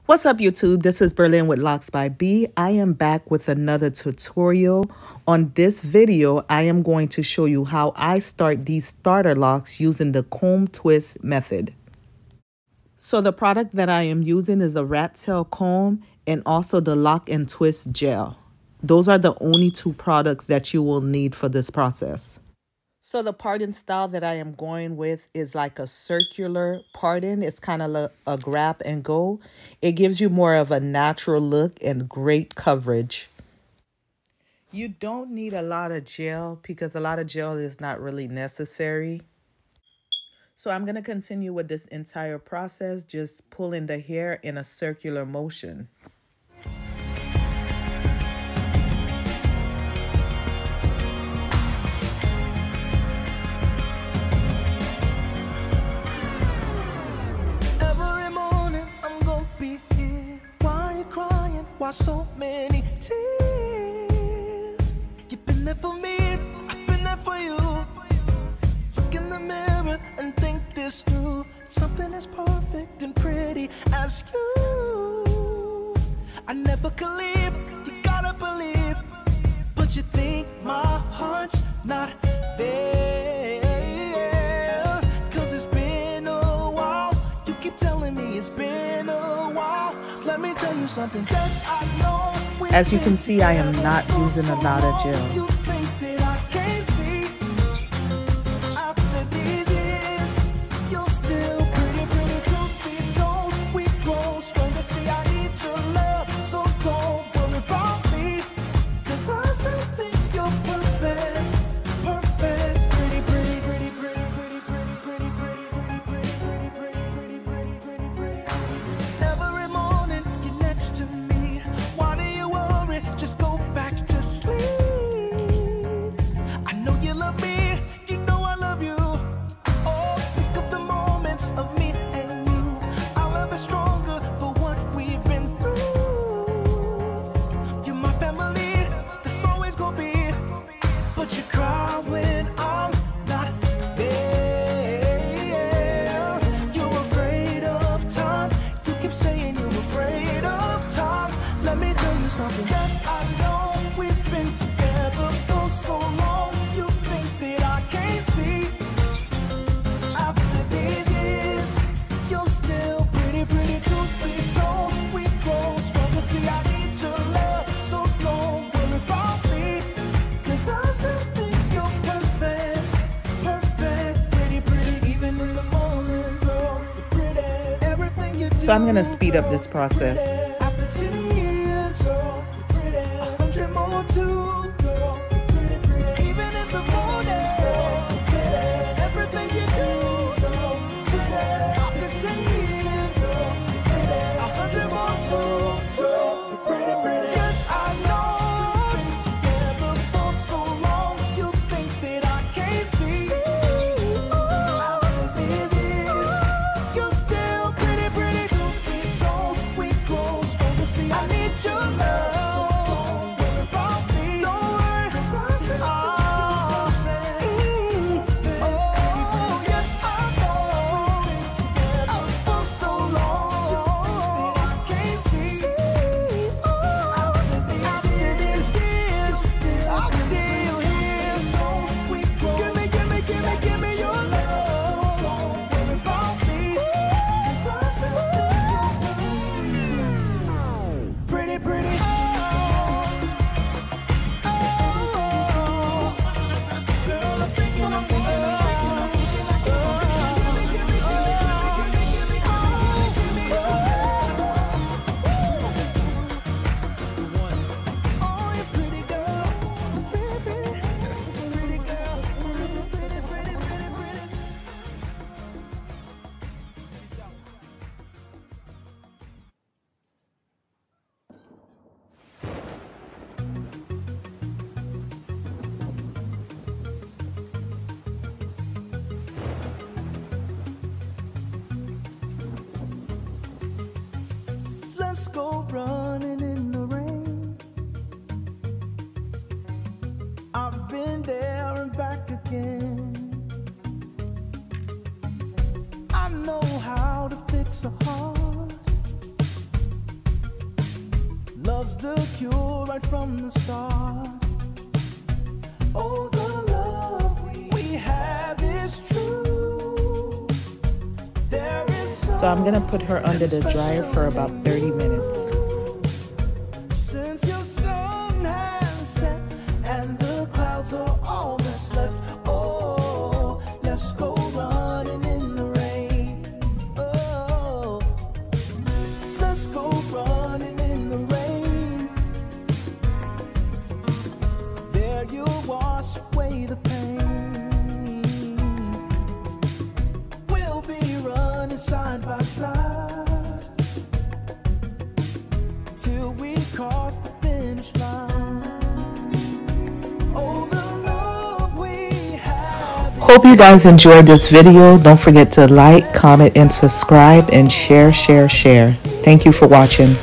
What's up, YouTube? This is Berlin with Locs by B. I am back with another tutorial. On this video, I am going to show you how I start these starter locks using the comb twist method. So the product that I am using is a rat tail comb and also the lock and twist gel. Those are the only two products that you will need for this process. So the parting style that I am going with is like a circular parting. It's kind of a grab and go. It gives you more of a natural look and great coverage. You don't need a lot of gel because a lot of gel is not really necessary. So I'm going to continue with this entire process, just pulling the hair in a circular motion. Why so many tears? You've been there for me, I've been there for you. Look in the mirror and think this through. Something as perfect and pretty as you. I never could leave, you gotta believe. But you think my heart's not there. Cause it's been a while. You keep telling me it's been a while. Let me tell you something. Yes, I know. As you can see, I am not using a lot of gel. You think that I can't see. After these years, you're still pretty to be told. We grow stronger. See, I need your love, so don't worry about me. Cause I still think you're perfect. Perfect. Pretty. Every morning you're next to me. Why do you worry? Just go back to sleep. I know you love me, you know I love you. Oh, think of the moments of me and you. Our love is stronger for what we've been through. You're my family, that's always gonna be. But you cry when I'm not there. You're afraid of time. You keep saying you're afraid of time. Let me tell you something. Yes, I know we've been together for so long. You think that I can't see. After these years, you're still pretty to be told. We grow stronger. See, I need your love, so don't worry about me. Cause I still think you're perfect. Pretty. Even in the morning, girl, you're pretty. Everything you do. So I'm going to speed up this process. After 10 years, girl, you're pretty. 100 more too, girl, you're pretty. Even in the morning, girl, you're pretty. Everything you do, girl, you're pretty. After 10 years, girl, you're pretty. 100 more too, girl, you're pretty. Yes, I know. We've been together for so long. You think that I can't see. After these years, you're still pretty to be told. We grow stronger. See, I need your love. So don't worry about me. Don't worry. Cause I still oh, yes, I know. We've been together for so long. You think that I can't see. After these years, I'm still here. Don't we grow. Give me your love. So don't worry about me. Cause I still think you're pretty. Girl, I'm thinking It's the one. Oh, you pretty girl. Pretty girl. Pretty. Let's go running in the rain. I've been there and back again. I know how to fix a heart. love's the cure right from the start. Oh, the love we have is true. There is So I'm gonna put her under the dryer for about 30 minutes. since your sun has set and the clouds are all that's left. Oh, let's go running in the rain. Oh, let's go running in the rain. There you'll wash away the pain. We'll be running side by side till we cross the finish line. Oh, the love we have. Hope you guys enjoyed this video. Don't forget to like, comment, and subscribe, and share. Thank you for watching.